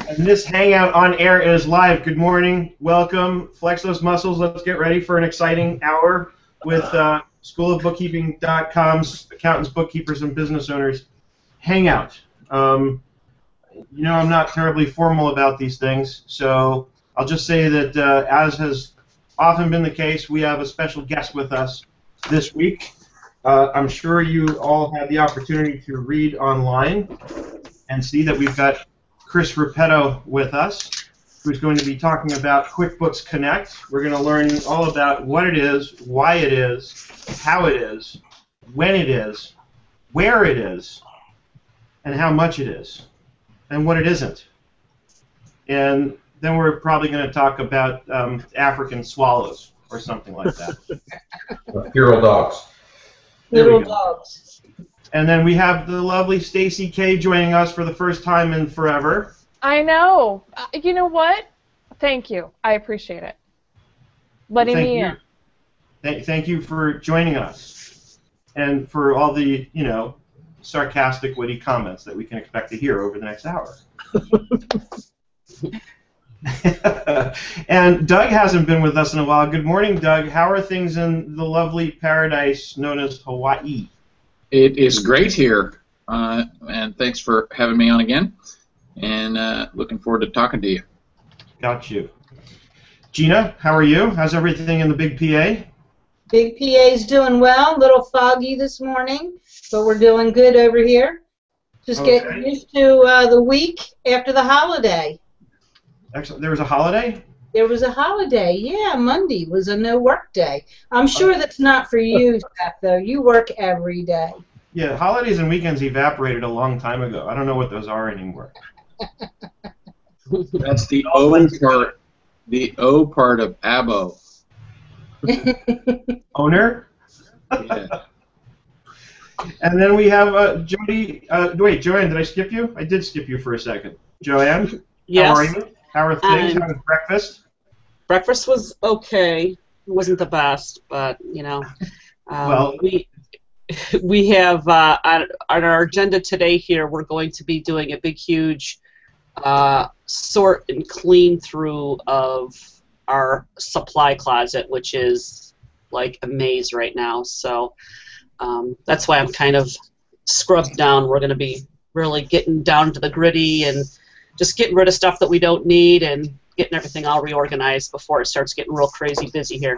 And this hangout on air is live. Good morning. Welcome. Flex those muscles. Let's get ready for an exciting hour with schoolofbookkeeping.com's accountants, bookkeepers, and business owners hangout. You know I'm not terribly formal about these things, so I'll just say that as has often been the case, we have a special guest with us this week. I'm sure you all had the opportunity to read online and see that we've got Chris Repetto with us, who's going to be talking about QuickBooks Connect. We're going to learn all about what it is, why it is, how it is, when it is, where it is, and how much it is, and what it isn't. And then we're probably going to talk about African swallows or something like that. Feral dogs. Feral dogs. And then we have the lovely Stacy K joining us for the first time in forever. I know. You know what? Thank you. I appreciate it. Letting me in. Thank you for joining us, and for all the sarcastic, witty comments that we can expect to hear over the next hour. And Doug hasn't been with us in a while. Good morning, Doug. How are things in the lovely paradise known as Hawaii? It is great here, and thanks for having me on again, and looking forward to talking to you. Got you. Gina, how are you? How's everything in the big PA? Big PA's doing well. A little foggy this morning, but we're doing good over here. Just getting used to the week after the holiday. Excellent. There was a holiday? There was a holiday, yeah. Monday was a no-work day. I'm sure that's not for you, Seth, though. You work every day. Yeah, holidays and weekends evaporated a long time ago. I don't know what those are anymore. That's the O part. The O part of abo. Owner? Yeah. And then we have Jody. Wait, Joanne, did I skip you? I did skip you for a second. Joanne? Yes. How are you? How are things? How was breakfast? Breakfast was okay. It wasn't the best, but Well, we have on our agenda today here. We're going to be doing a big, huge sort and clean through of our supply closet, which is like a maze right now. So that's why I'm kind of scrubbed down. We're going to be really getting down to the gritty and just getting rid of stuff that we don't need and getting everything all reorganized before it starts getting real crazy busy here.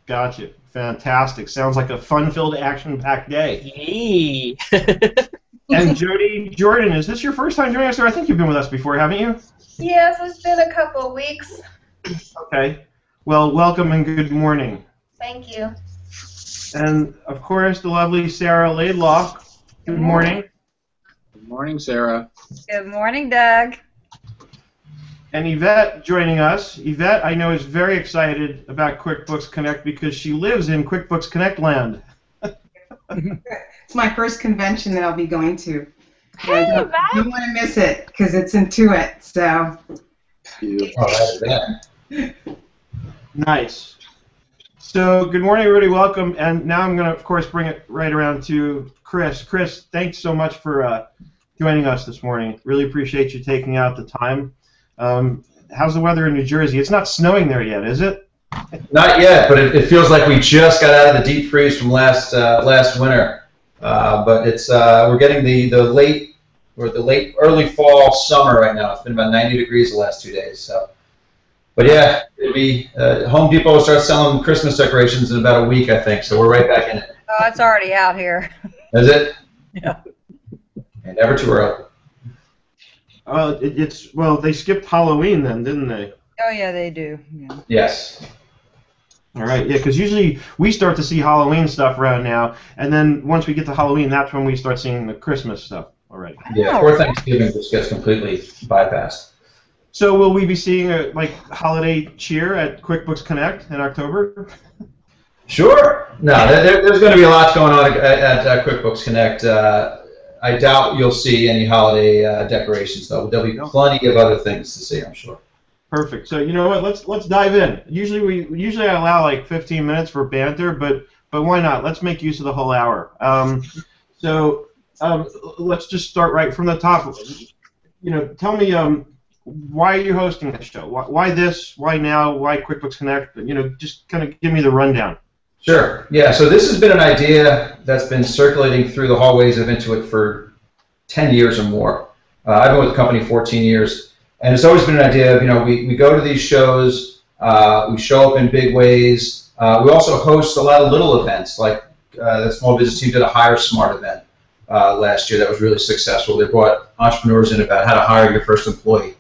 Gotcha. Fantastic. Sounds like a fun-filled, action-packed day. Yay! And Jody Jordan, is this your first time joining us? Or I think you've been with us before, haven't you? Yes, it's been a couple of weeks. Okay. Well, welcome and good morning. Thank you. And, of course, the lovely Sarah Laidlaw. Good morning. Good morning, Sarah. Good morning, Doug. And Yvette joining us. Yvette, I know, is very excited about QuickBooks Connect because she lives in QuickBooks Connect land. It's my first convention that I'll be going to. Hey, I don't want to miss it because it's Intuit. So. Nice. So, good morning, everybody. Welcome. And now I'm going to, of course, bring it right around to Chris. Chris, thanks so much for joining us this morning. Really appreciate you taking out the time. How's the weather in New Jersey? It's not snowing there yet, is it? Not yet, but it feels like we just got out of the deep freeze from last winter. But it's we're getting the late early fall summer right now. It's been about 90 degrees the last 2 days. So, but yeah, it'd be Home Depot will start selling Christmas decorations in about a week, I think. So we're right back in it. Oh, it's already out here. Is it? Yeah. And never too early. Well, they skipped Halloween then, didn't they? Oh, yeah, they do. Yeah. Yes. All right, yeah, because usually we start to see Halloween stuff around now, and then once we get to Halloween, that's when we start seeing the Christmas stuff already. Yeah, before Thanksgiving just gets completely bypassed. So will we be seeing a holiday cheer at QuickBooks Connect in October? Sure. No, there's going to be a lot going on at QuickBooks Connect. I doubt you'll see any holiday decorations, though. There'll be plenty of other things to see, I'm sure. Perfect. So you know what? Let's dive in. Usually I allow like 15 minutes for banter, but why not? Let's make use of the whole hour. Let's just start right from the top. tell me why are you hosting this show? Why this? Why now? Why QuickBooks Connect? Just kind of give me the rundown. Sure. Yeah. So this has been an idea that's been circulating through the hallways of Intuit for 10 years or more. I've been with the company 14 years, and it's always been an idea of, we go to these shows, we show up in big ways. We also host a lot of little events, like the small business team did a Hire Smart event last year that was really successful. They brought entrepreneurs in about how to hire your first employee.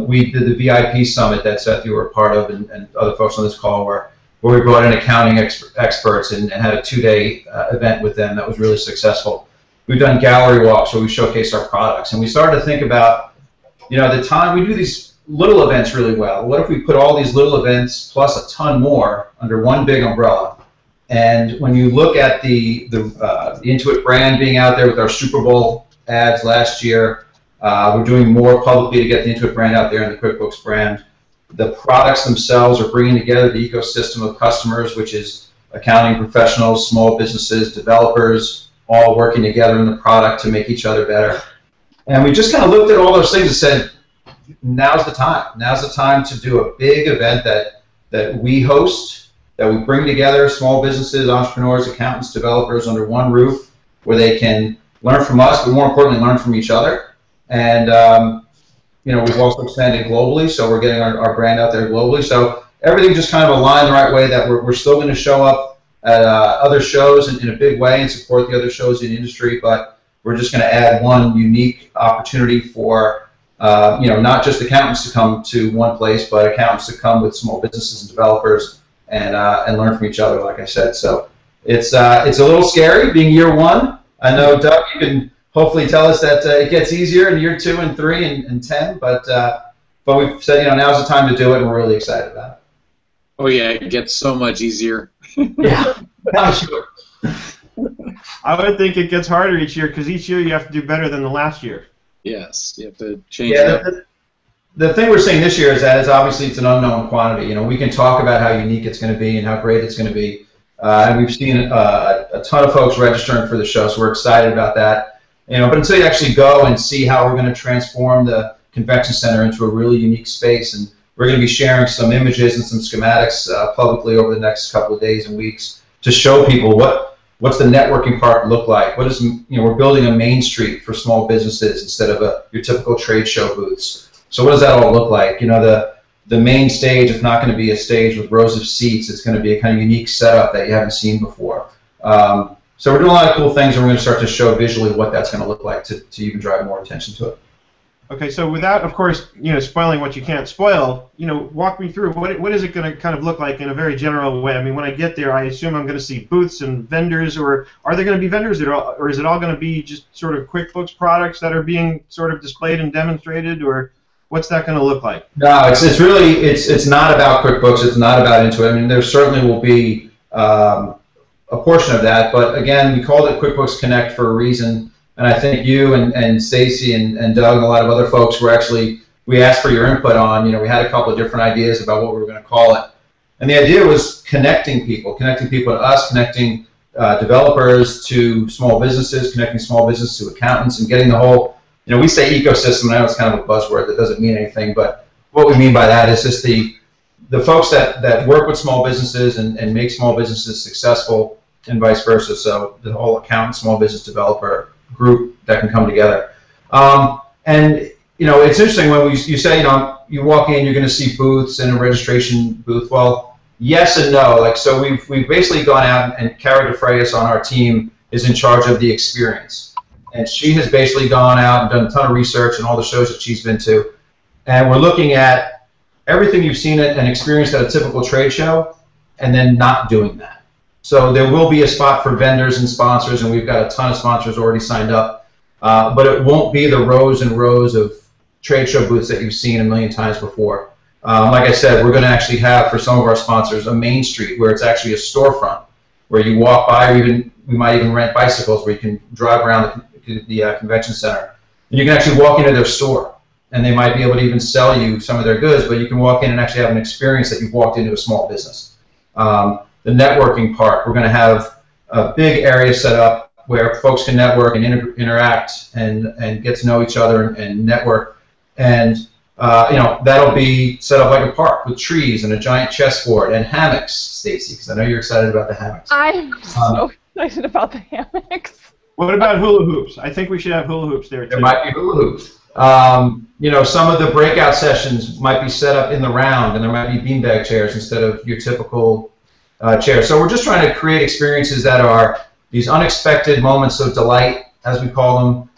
We did the VIP summit that Seth, you were a part of, and other folks on this call where we brought in accounting experts and had a 2-day event with them that was really successful. We've done gallery walks where we showcase our products, and we started to think about, the time we do these little events really well. What if we put all these little events plus a ton more under one big umbrella? And when you look at the Intuit brand being out there with our Super Bowl ads last year, we're doing more publicly to get the Intuit brand out there and the QuickBooks brand. The products themselves are bringing together the ecosystem of customers, which is accounting professionals, small businesses, developers, all working together in the product to make each other better. And we just kind of looked at all those things and said, now's the time. Now's the time to do a big event that we host, that we bring together small businesses, entrepreneurs, accountants, developers under one roof, where they can learn from us, but more importantly, learn from each other. And we've also expanded globally, so we're getting our brand out there globally. So everything just kind of aligned the right way, that we're still going to show up at other shows in a big way and support the other shows in the industry, but we're just going to add one unique opportunity for not just accountants to come to one place, but accountants to come with small businesses and developers and learn from each other, like I said. So it's a little scary being year one. I know, Doug, you can hopefully tell us that it gets easier in year 2 and 3 and 10, but we've said, now's the time to do it, and we're really excited about it. Oh yeah, it gets so much easier. Yeah, I'm sure. I would think it gets harder each year, because each year you have to do better than the last year. Yes, you have to change it up. The thing we're seeing this year is that it's an unknown quantity. We can talk about how unique it's going to be and how great it's going to be, and we've seen a ton of folks registering for the show, so we're excited about that. But until you actually go and see how we're going to transform the convention center into a really unique space, and we're going to be sharing some images and some schematics publicly over the next couple of days and weeks to show people what's the networking part look like. What is, we're building a main street for small businesses instead of your typical trade show booths. So what does that all look like? The main stage is not going to be a stage with rows of seats. It's going to be a kind of unique setup that you haven't seen before. So we're doing a lot of cool things, and we're going to start to show visually what that's going to look like to even drive more attention to it. Okay, so without, of course, spoiling what you can't spoil, walk me through what is it going to kind of look like in a very general way. I mean, when I get there, I assume I'm going to see booths and vendors, or are there going to be vendors, or is it all going to be just sort of QuickBooks products that are being sort of displayed and demonstrated, or what's that going to look like? No, it's really it's not about QuickBooks. It's not about Intuit. I mean, there certainly will be a portion of that, but again, we called it QuickBooks Connect for a reason. And I think you and Stacy and Doug and a lot of other folks we asked for your input on, we had a couple of different ideas about what we were going to call it. And the idea was connecting people to us, connecting developers to small businesses, connecting small business to accountants, and getting the whole, we say ecosystem, and I know it's kind of a buzzword that doesn't mean anything, but what we mean by that is just the folks that work with small businesses and make small businesses successful and vice versa. So the whole accountant, small business developer group that can come together. And it's interesting when you say, you walk in, you're going to see booths and a registration booth. Well, yes and no. So we've basically gone out, and Cara DeFreitas on our team is in charge of the experience. And she has basically gone out and done a ton of research and all the shows that she's been to. And we're looking at everything you've seen and experienced at a typical trade show, and then not doing that. So there will be a spot for vendors and sponsors, and we've got a ton of sponsors already signed up. But it won't be the rows and rows of trade show booths that you've seen a million times before. Like I said, we're going to actually have, for some of our sponsors, a main street where it's actually a storefront, where you walk by, or we might even rent bicycles where you can drive around the convention center. And you can actually walk into their store, and they might be able to even sell you some of their goods, but you can walk in and actually have an experience that you've walked into a small business. The networking part, we're going to have a big area set up where folks can network and interact and get to know each other and network. And that'll be set up like a park with trees and a giant chessboard and hammocks, Stacy, because I know you're excited about the hammocks. I'm so excited about the hammocks. What about hula hoops? I think we should have hula hoops there too. There might be hula hoops. Some of the breakout sessions might be set up in the round, and there might be beanbag chairs instead of your typical chairs. So we're just trying to create experiences that are these unexpected moments of delight, as we call them,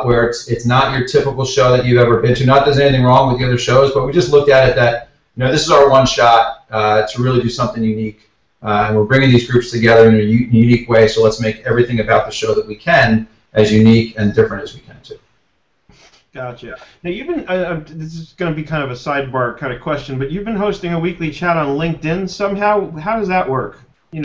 where it's not your typical show that you've ever been to. Not that there's anything wrong with the other shows, but we just looked at it that this is our one shot to really do something unique. And we're bringing these groups together in a unique way, so let's make everything about the show that we can as unique and different as we can, too. Gotcha. Now, you've been, this is going to be kind of a sidebar kind of question, but you've been hosting a weekly chat on LinkedIn somehow. How does that work,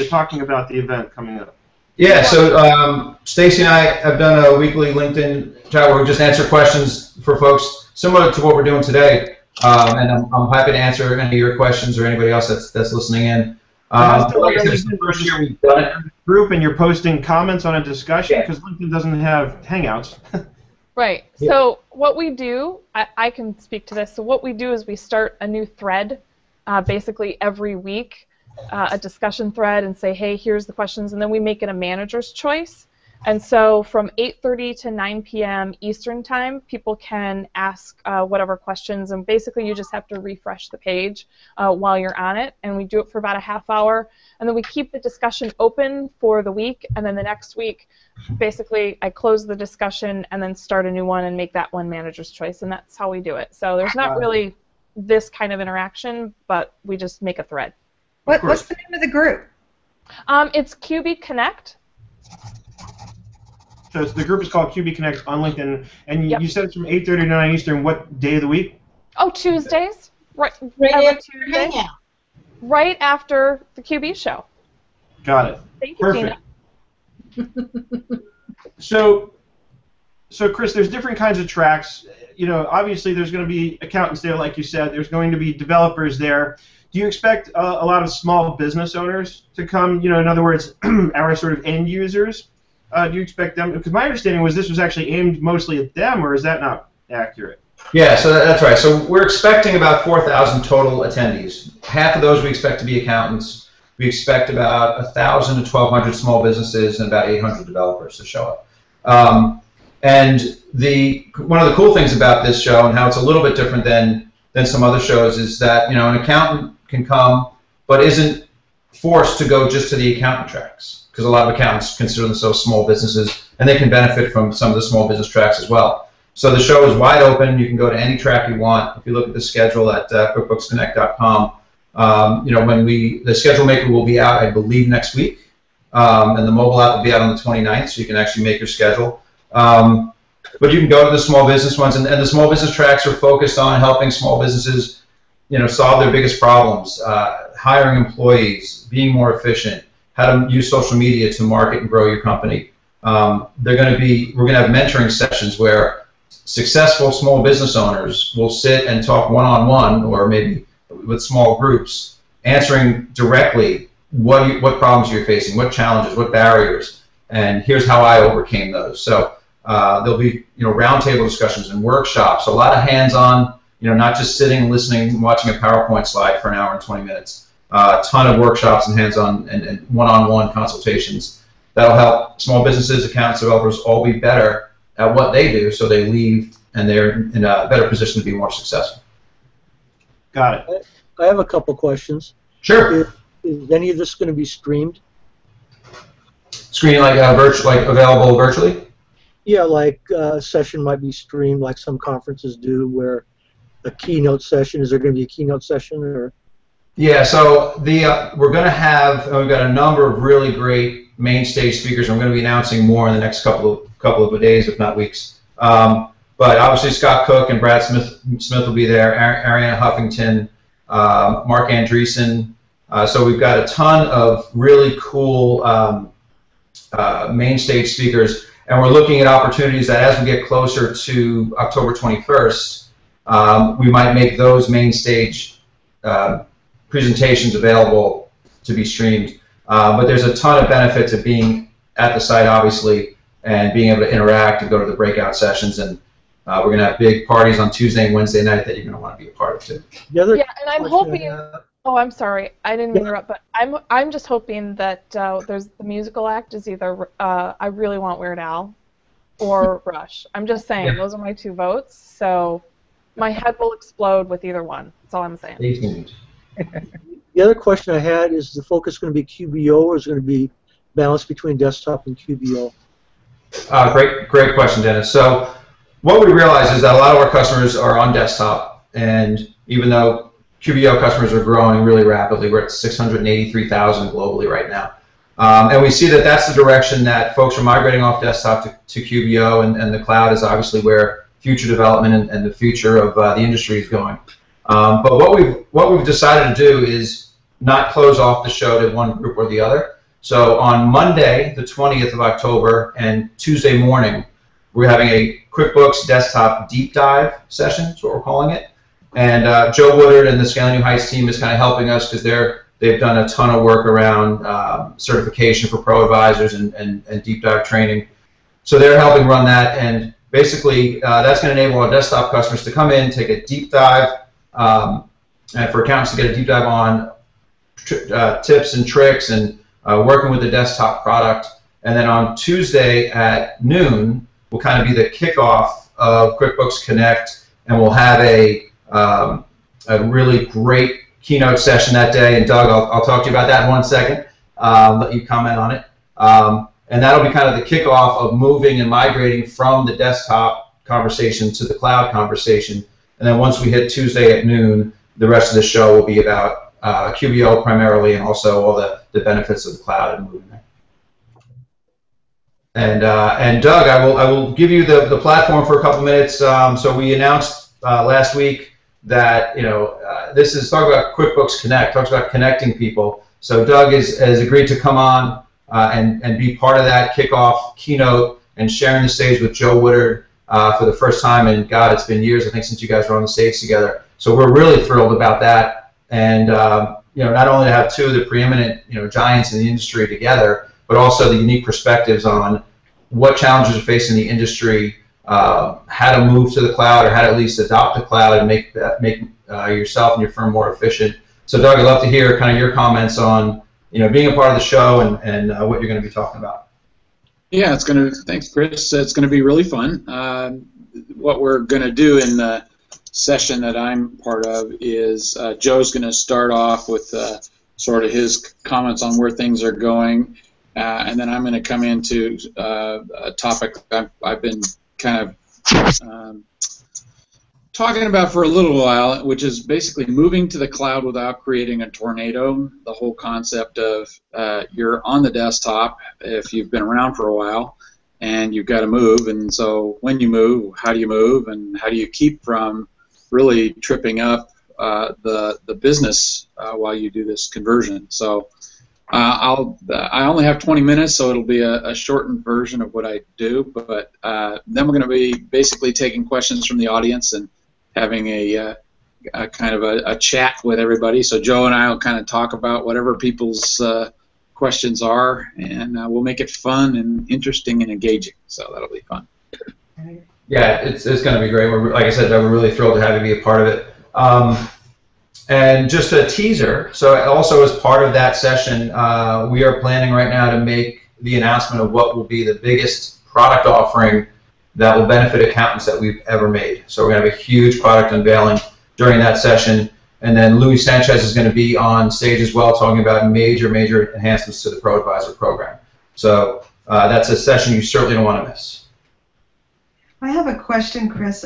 talking about the event coming up? Yeah, so Stacy and I have done a weekly LinkedIn chat where we just answer questions for folks, similar to what we're doing today. And I'm happy to answer any of your questions or anybody else that's listening in. Like I said, it's the first year we've done it. Group, and you're posting comments on a discussion because LinkedIn doesn't have Hangouts. Right. Yeah. So what we do, I can speak to this. So what we do is we start a new thread, basically every week, a discussion thread, and say, hey, here's the questions, and then we make it a manager's choice. And so from 8:30 to 9 p.m. Eastern Time, people can ask whatever questions, and basically you just have to refresh the page while you're on it, and we do it for about a half hour, and then we keep the discussion open for the week, and then the next week, basically I close the discussion and then start a new one and make that one manager's choice, and that's how we do it. So there's not really this kind of interaction, but we just make a thread. What's the name of the group? It's QB Connect. So the group is called QB Connect on LinkedIn, and Yep. you said it's from 8:30 to 9 Eastern. What day of the week? Oh, Tuesdays. Right Right every after your Tuesday. hangout. Right after the QB show. Got it. Thank you, Tina. Perfect. So Chris, there's different kinds of tracks. Obviously there's going to be accountants there, like you said. There's going to be developers there. Do you expect a lot of small business owners to come? In other words, our sort of end users. Do you expect them? Because my understanding was this was actually aimed mostly at them, or is that not accurate? Yeah, so that's right. So we're expecting about 4,000 total attendees. Half of those we expect to be accountants. We expect about 1,000 to 1,200 small businesses and about 800 developers to show up. And one of the cool things about this show and how it's a little bit different than some other shows is that an accountant can come but isn't forced to go just to the accountant tracks, because a lot of accountants consider themselves small businesses and they can benefit from some of the small business tracks as well. So the show is wide open. You can go to any track you want. If you look at the schedule at QuickBooksConnect.com, the schedule maker will be out, I believe, next week, and the mobile app will be out on the 29th, so you can actually make your schedule. But you can go to the small business ones, and the small business tracks are focused on helping small businesses, solve their biggest problems, hiring employees, being more efficient, how to use social media to market and grow your company. We're going to have mentoring sessions where successful small business owners will sit and talk one-on-one, or maybe with small groups, answering directly what problems you're facing, what challenges, what barriers, and here's how I overcame those. So there'll be roundtable discussions and workshops, a lot of hands-on, not just sitting and listening and watching a PowerPoint slide for an hour and 20 minutes. A ton of workshops and hands-on and one-on-one consultations that'll help small businesses, accountants, developers all be better at what they do, so they leave and they're in a better position to be more successful. Got it. I have a couple questions. Sure. Is any of this going to be streamed? Screening available virtually? Yeah, like a session might be streamed, like some conferences do, where a keynote session. Is there going to be a keynote session, or? Yeah. So we're going to have we've got a number of really great main stage speakers. I'm going to be announcing more in the next couple of days, if not weeks. But obviously Scott Cook and Brad Smith will be there. Ariana Huffington, Mark Andreessen. So we've got a ton of really cool main stage speakers, and we're looking at opportunities that as we get closer to October 21st, we might make those main stage presentations available to be streamed. But there's a ton of benefit to being at the site, obviously, and being able to interact and go to the breakout sessions. And we're going to have big parties on Tuesday and Wednesday night that you're going to want to be a part of too. Yeah, and I'm hoping. Oh, I'm sorry, I didn't mean to interrupt, but I'm just hoping that there's the musical act is either I really want Weird Al or Rush. I'm just saying those are my 2 votes, so my head will explode with either one. That's all I'm saying. The other question I had is the focus going to be QBO or is it going to be balanced between desktop and QBO? Great question, Dennis. So what we realize is that a lot of our customers are on desktop, and even though QBO customers are growing really rapidly, we're at 683,000 globally right now. And we see that that's the direction that folks are migrating off desktop to QBO, and the cloud is obviously where future development and the future of the industry is going. But what we've decided to do is not close off the show to one group or the other. So on Monday, the 20th of October, and Tuesday morning, we're having a QuickBooks Desktop Deep Dive session, that's what we're calling it. And Joe Woodard and the Scaling New Heights team is kind of helping us because they've done a ton of work around certification for ProAdvisors and deep dive training. So they're helping run that, and basically that's going to enable our desktop customers to come in, take a deep dive, and for accountants to get a deep dive on tips and tricks and working with the desktop product. And then on Tuesday at noon will kind of be the kickoff of QuickBooks Connect, and we'll have a really great keynote session that day. And Doug, I'll talk to you about that in 1 second. Let you comment on it. And that'll be kind of the kickoff of moving and migrating from the desktop conversation to the cloud conversation. And then once we hit Tuesday at noon, the rest of the show will be about QBO primarily, and also all the benefits of the cloud and moving there. And Doug, I will give you the platform for a couple minutes. So we announced last week that this is talk about QuickBooks Connect, talks about connecting people. So Doug has agreed to come on and be part of that kickoff keynote and sharing the stage with Joe Woodard for the first time. And God, it's been years, I think, since you guys were on the stage together. So we're really thrilled about that. And not only to have 2 of the preeminent giants in the industry together, but also the unique perspectives on what challenges are facing the industry, how to move to the cloud, or how to at least adopt the cloud and make yourself and your firm more efficient. So Doug, I'd love to hear kind of your comments on being a part of the show and what you're going to be talking about. Yeah, thanks, Chris. It's going to be really fun. What we're going to do in the session that I'm part of is Joe's going to start off with sort of his comments on where things are going, and then I'm going to come into a topic I've been kind of talking about for a little while, which is basically moving to the cloud without creating a tornado. The whole concept of you're on the desktop if you've been around for a while, and you've got to move. And so when you move, how do you move, and how do you keep from really tripping up the business while you do this conversion? So I only have 20 minutes, so it'll be a shortened version of what I do. But then we're going to be basically taking questions from the audience and having a kind of a chat with everybody. So Joe and I will kind of talk about whatever people's questions are, and we'll make it fun and interesting and engaging. So that'll be fun. Yeah, it's going to be great. Like I said, we're really thrilled to have you be a part of it. And just a teaser, so also as part of that session, we are planning right now to make the announcement of what will be the biggest product offering that will benefit accountants that we've ever made. So we're going to have a huge product unveiling during that session. And then Louis Sanchez is going to be on stage as well, talking about major enhancements to the ProAdvisor program. So that's a session you certainly don't want to miss. I have a question, Chris.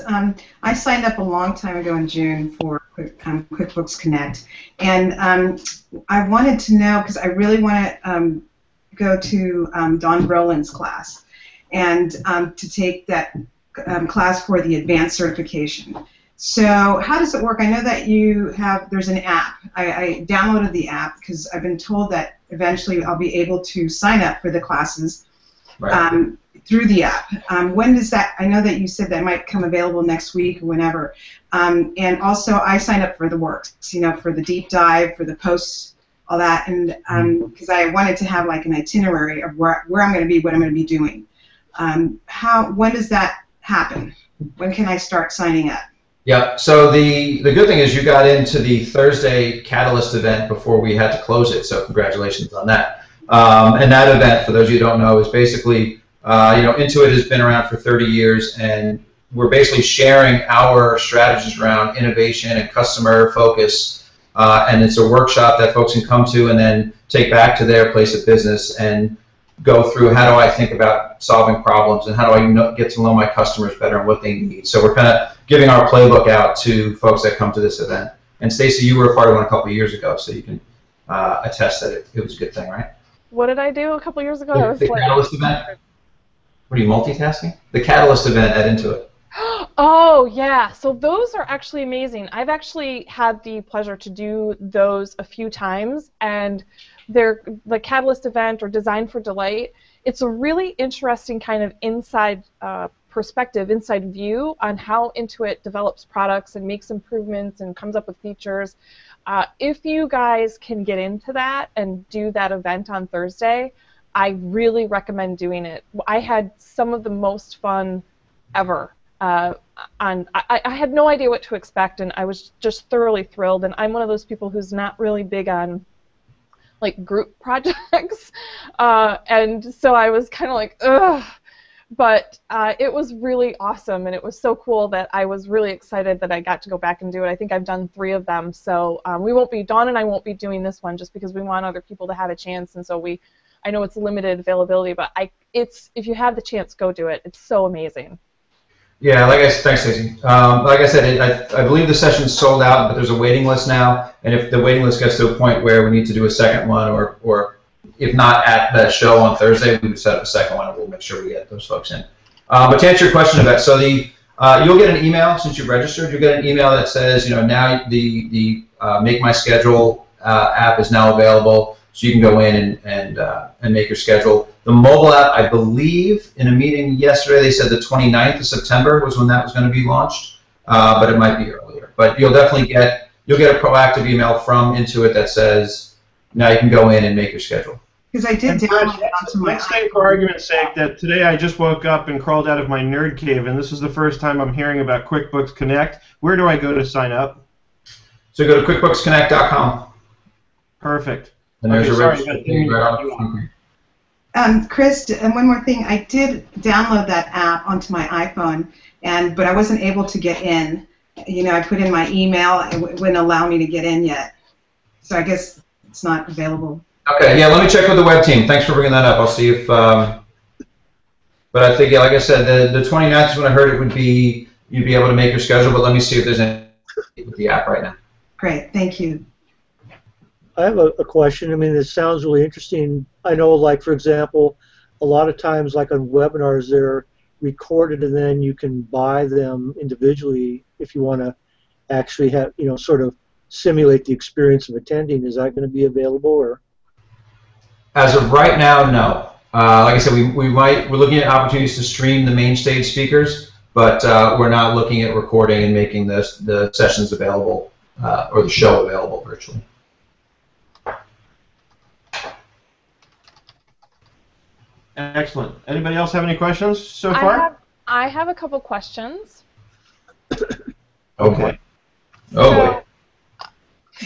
I signed up a long time ago in June for QuickBooks Connect, and I wanted to know, because I really want to go to Don Brolin's class and to take that class for the advanced certification. So how does it work? I know that there's an app. I downloaded the app because I've been told that eventually I'll be able to sign up for the classes. Right. Through the app. When does that? I know that you said that might come available next week or whenever. And also, I sign up for the works. For the deep dive, for the posts, all that, and because I wanted to have like an itinerary of where I'm going to be, what I'm going to be doing. When does that happen? When can I start signing up? Yeah, so the good thing is you got into the Thursday Catalyst event before we had to close it, so congratulations on that. And that event, for those of you who don't know, is basically, Intuit has been around for 30 years, and we're basically sharing our strategies around innovation and customer focus, and it's a workshop that folks can come to and then take back to their place of business and go through how do I think about solving problems and how do I get to know my customers better and what they need. So we're kind of giving our playbook out to folks that come to this event. And Stacy, you were a part of one a couple of years ago, so you can attest that it was a good thing, right? What did I do a couple years ago? The Catalyst event? What are you, multitasking? The Catalyst event at Intuit. Oh, yeah. So those are actually amazing. I've actually had the pleasure to do those a few times, and they're the Catalyst event or Design for Delight. It's a really interesting kind of inside perspective, inside view on how Intuit develops products and makes improvements and comes up with features. If you guys can get into that and do that event on Thursday, I really recommend doing it. I had some of the most fun ever. I had no idea what to expect, and I was just thoroughly thrilled. And I'm one of those people who's not really big on like group projects, and so I was kind of like, ugh. But it was really awesome, and it was so cool that I was really excited that I got to go back and do it. I think I've done 3 of them, so Dawn and I won't be doing this one just because we want other people to have a chance, and so I know it's limited availability, but if you have the chance, go do it. It's so amazing. Yeah, thanks, Stacey. Like I said, I believe the session's sold out, but there's a waiting list now, and if the waiting list gets to a point where we need to do a second one, or if not at that show on Thursday, we would set up a second one, and we'll make sure we get those folks in. But to answer your question about, so you'll get an email since you've registered. You'll get an email that says, now the Make My Schedule app is now available, so you can go in and make your schedule. The mobile app, I believe, in a meeting yesterday, they said the 29th of September was when that was going to be launched, but it might be earlier. But you'll definitely get a proactive email from Intuit that says, now you can go in and make your schedule. Because I did download it onto my Let's say, for argument's sake, that today I just woke up and crawled out of my nerd cave, and this is the first time I'm hearing about QuickBooks Connect. Where do I go to sign up? So go to QuickBooksConnect.com. Perfect. And there's a sorry, registration right on the front. Chris, and one more thing, I did download that app onto my iPhone, but I wasn't able to get in. I put in my email, it wouldn't allow me to get in yet. So I guess it's not available. Okay, yeah, let me check with the web team. Thanks for bringing that up. I'll see if, but I think, yeah, like I said, the 29th is when I heard it would be, you'd be able to make your schedule, but let me see if there's any with the app right now. Great, thank you. I have a question. I mean, it sounds really interesting. I know, like, for example, a lot of times, like on webinars, they're recorded and then you can buy them individually if you want to actually have, sort of simulate the experience of attending. Is that going to be available, or? As of right now, no. Like I said, we're looking at opportunities to stream the main stage speakers, but we're not looking at recording and making the sessions available or the show available virtually. Excellent. Anybody else have any questions so far? I have a couple questions. Okay. Oh, boy.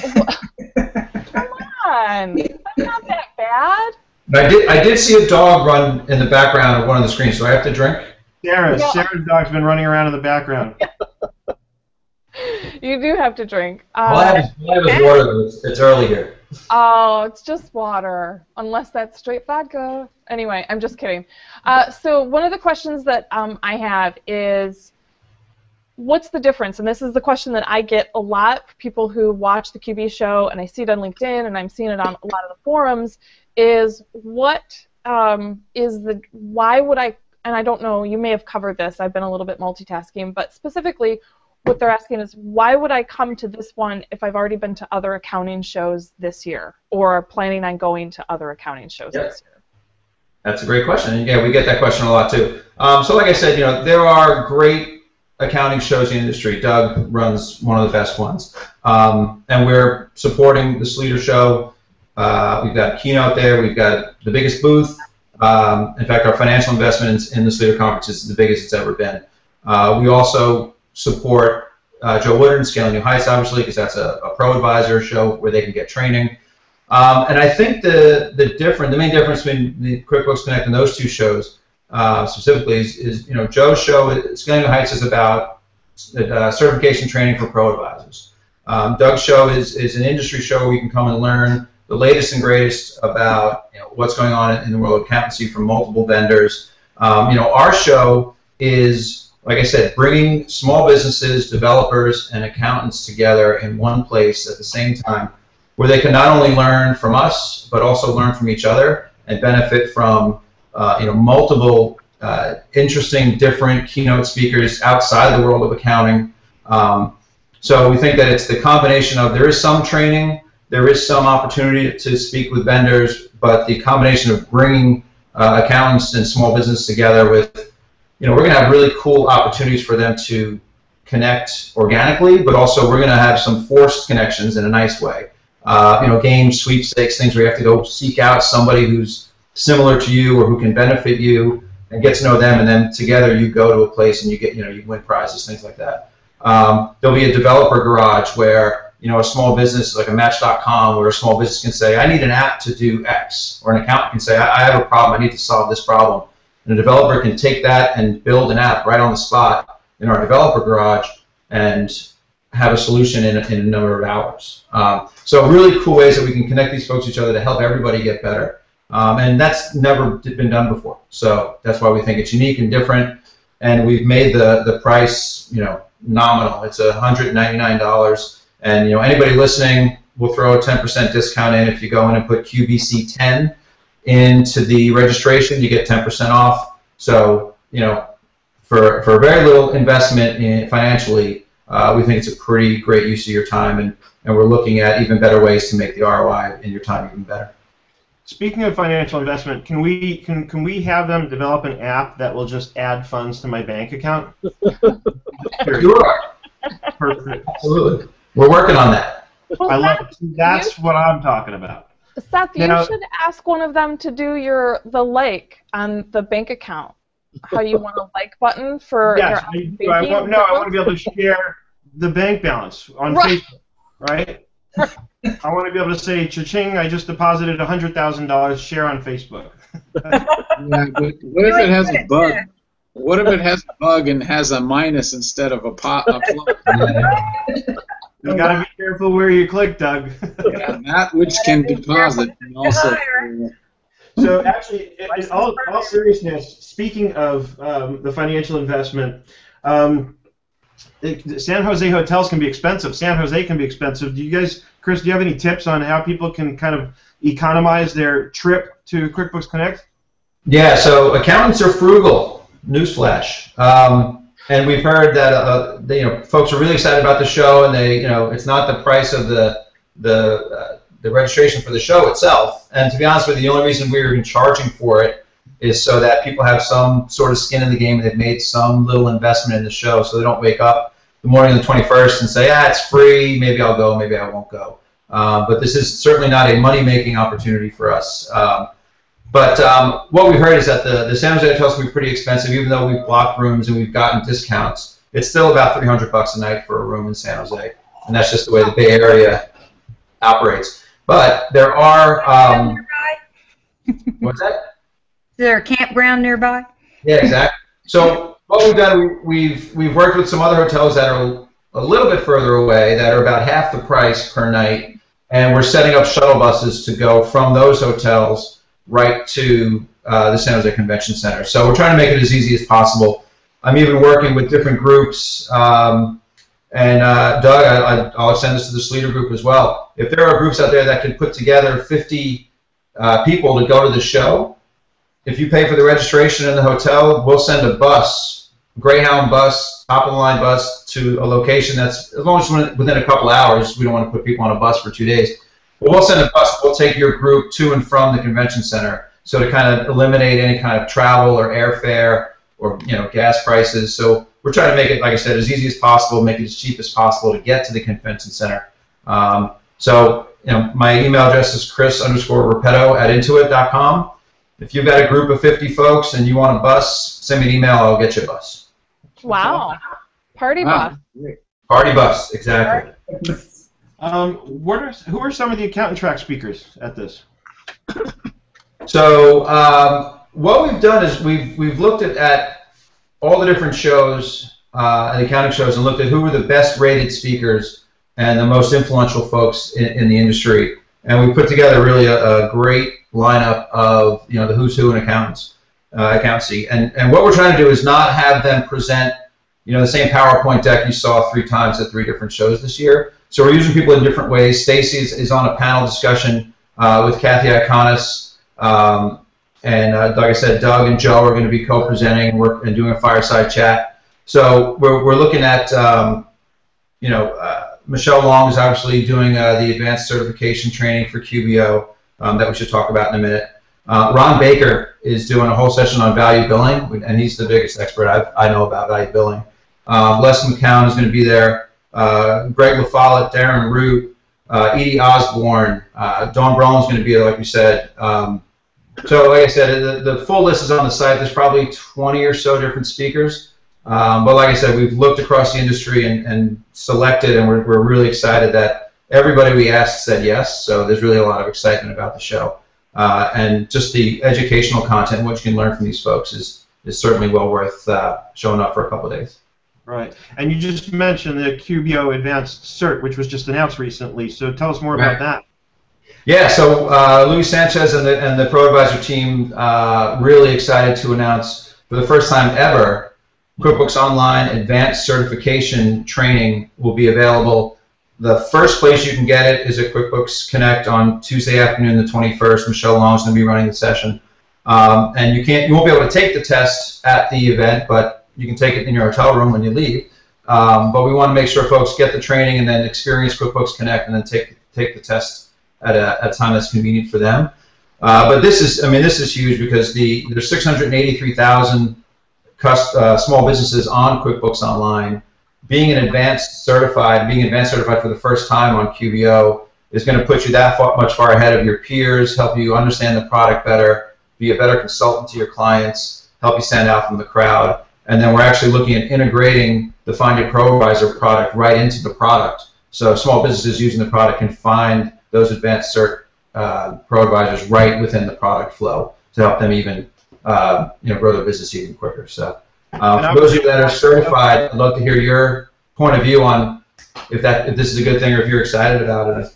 Come on. That's not that bad. I did see a dog run in the background of one of the screens. Do I have to drink? Sarah's dog's been running around in the background. You do have to drink. All I have is water, though. It's early here. Oh, it's just water, unless that's straight vodka. Anyway, I'm just kidding. So one of the questions that I have is, what's the difference? And this is the question that I get a lot for people who watch the QB show, and I see it on LinkedIn, and I'm seeing it on a lot of the forums, is why would I, and I don't know, you may have covered this, I've been a little bit multitasking, but specifically, what they're asking is, why would I come to this one if I've already been to other accounting shows this year, or planning on going to other accounting shows this year? That's a great question. And yeah, we get that question a lot too. So like I said, there are great accounting shows in the industry. Doug runs one of the best ones. And we're supporting the Sleater show We've got Keynote there. We've got the biggest booth. In fact, our financial investment in this leader conference is the biggest it's ever been. We also support Joe Woodard and Scaling New Heights, obviously, because that's a ProAdvisor show where they can get training. And I think the main difference between the QuickBooks Connect and those two shows specifically is Joe's show, Scaling New Heights, is about certification training for ProAdvisors. Doug's show is an industry show where you can come and learn the latest and greatest about what's going on in the world of accountancy from multiple vendors. Our show is, like I said, bringing small businesses, developers, and accountants together in one place at the same time, where they can not only learn from us, but also learn from each other and benefit from multiple interesting, different keynote speakers outside the world of accounting. So we think that it's the combination of there is some training, there is some opportunity to speak with vendors, but the combination of bringing accountants and small business together with, we're going to have really cool opportunities for them to connect organically, but also we're going to have some forced connections in a nice way. Games, sweepstakes, things where you have to go seek out somebody who's similar to you or who can benefit you and get to know them, and then together you go to a place and you get, you win prizes, things like that. There'll be a developer garage where, a small business like a Match.com, where a small business can say, I need an app to do X, or an accountant can say, I have a problem, I need to solve this problem. And a developer can take that and build an app right on the spot in our developer garage and have a solution in a number of hours. So really cool ways that we can connect these folks to each other to help everybody get better. And that's never been done before. So that's why we think it's unique and different. And we've made the price, nominal. It's $199. And anybody listening, we'll throw a 10% discount in if you go in and put QBC10 into the registration. You get 10% off. So for a very little investment financially, we think it's a pretty great use of your time, and we're looking at even better ways to make the ROI in your time even better. Speaking of financial investment, can we have them develop an app that will just add funds to my bank account? Sure. Perfect. Absolutely. We're working on that. Well, I love it. That's what I'm talking about. Seth, you Now, should ask one of them to do the like on the bank account. How you want a like button for yes, your I want to be able to share the bank balance on Facebook, right? I want to be able to say, cha-ching, I just deposited $100,000, share on Facebook. Yeah, but what if it has a bug? What if it has a bug and has a minus instead of a plus? You got to be careful where you click, Doug. Yeah, that which can deposit and also. So actually, in all seriousness, speaking of the financial investment, San Jose hotels can be expensive. San Jose can be expensive. Chris, do you have any tips on how people can kind of economize their trip to QuickBooks Connect? Yeah, so accountants are frugal. Newsflash. And we've heard that folks are really excited about the show, and it's not the price of the registration for the show itself. And to be honest with you, the only reason we're even charging for it is so that people have some sort of skin in the game, and they've made some little investment in the show, so they don't wake up the morning of the 21st and say, it's free, maybe I'll go, maybe I won't go. But this is certainly not a money-making opportunity for us. But what we've heard is that the San Jose hotels can be pretty expensive, even though we've blocked rooms and we've gotten discounts. It's still about $300 a night for a room in San Jose, and that's just the way the Bay Area operates. But there are what's that? Is there a campground nearby? Yeah, exactly. So what we've done, we've worked with some other hotels that are a little bit further away, that are about half the price per night, and we're setting up shuttle buses to go from those hotels right to the San Jose Convention Center. So we're trying to make it as easy as possible. I'm even working with different groups, and Doug, I'll extend this to this leader group as well. If there are groups out there that can put together 50 people to go to the show, if you pay for the registration in the hotel, we'll send a bus, Greyhound bus, top-of-the-line bus, to a location that's, as long as within a couple hours. We don't want to put people on a bus for 2 days. But we'll send a bus. We'll take your group to and from the convention center, so to kind of eliminate any kind of travel or airfare or gas prices. So we're trying to make it, like I said, as easy as possible, make it as cheap as possible to get to the convention center. So my email address is chris_repetto@intuit.com. If you've got a group of 50 folks and you want a bus, send me an email. I'll get you a bus. Wow. Party bus. Party bus, exactly. Who are some of the accountant track speakers at this? So what we've done is we've looked at all the different shows, the accounting shows, and looked at who were the best rated speakers and the most influential folks in the industry. And we put together really a great lineup of the who's who in accountancy. And what we're trying to do is not have them present the same PowerPoint deck you saw 3 times at 3 different shows this year. So we're using people in different ways. Stacy is on a panel discussion with Kathy Iconis. And like I said, Doug and Joe are going to be co-presenting and doing a fireside chat. So we're looking at, Michelle Long is obviously doing the advanced certification training for QBO that we should talk about in a minute. Ron Baker is doing a whole session on value billing, and he's the biggest expert I know about value billing. Les McCown is going to be there. Greg LaFollette, Darren Root, Edie Osborne, Dawn Brolin is going to be there, like we said. So, like I said, the full list is on the site. There's probably 20 or so different speakers. But like I said, we've looked across the industry and selected, and we're really excited that everybody we asked said yes. So there's really a lot of excitement about the show. And just the educational content, what you can learn from these folks, is certainly well worth showing up for a couple of days. Right. And you just mentioned the QBO Advanced Cert, which was just announced recently. So tell us more about that. Yeah, so Luis Sanchez and the ProAdvisor team really excited to announce for the first time ever QuickBooks Online Advanced Certification Training will be available. The first place you can get it is at QuickBooks Connect on Tuesday afternoon, the 21st. Michelle Long is going to be running the session. And you won't be able to take the test at the event, but you can take it in your hotel room when you leave. But we want to make sure folks get the training and then experience QuickBooks Connect and then take the test at a time that's convenient for them. But this is huge because there's 683,000 small businesses on QuickBooks Online. Being advanced certified for the first time on QBO is going to put you much far ahead of your peers, help you understand the product better, be a better consultant to your clients, help you stand out from the crowd. And then we're actually looking at integrating the Find Your ProAdvisor product right into the product. So small businesses using the product can find those advanced cert ProAdvisors right within the product flow to help them even grow their business even quicker. So for those of you that are certified, I'd love to hear your point of view on if this is a good thing or if you're excited about it.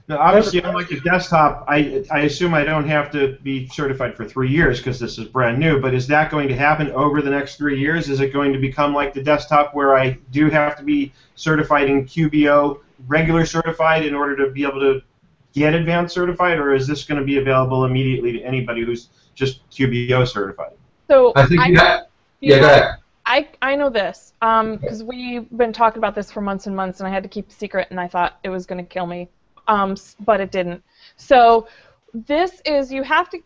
Now, obviously, unlike a desktop, I assume I don't have to be certified for 3 years because this is brand new, but is that going to happen over the next 3 years? Is it going to become like the desktop where I do have to be certified in QBO, regular certified, in order to be able to get advanced certified, or is this going to be available immediately to anybody who's just QBO certified? So I think go ahead. I know this because we've been talking about this for months and months, and I had to keep it secret, and I thought it was going to kill me. But it didn't. So this is,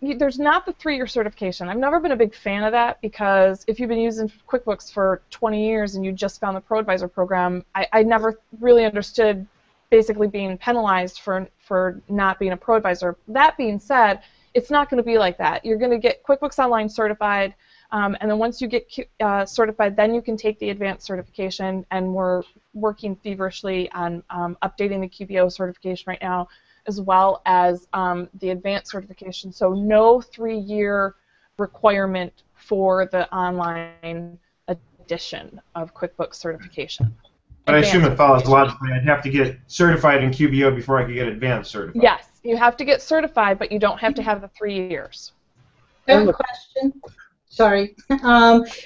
there's not the 3-year certification. I've never been a big fan of that because if you've been using QuickBooks for 20 years and you just found the ProAdvisor program, I never really understood basically being penalized for not being a ProAdvisor. That being said, it's not going to be like that. You're going to get QuickBooks Online certified, and then once you get certified, then you can take the advanced certification, and we're working feverishly on updating the QBO certification right now, as well as the advanced certification. So no 3-year requirement for the online edition of QuickBooks certification. But I assume it follows logically. I'd have to get certified in QBO before I could get advanced certified. Yes, you have to get certified, but you don't have to have the 3 years. I have a question. Sorry.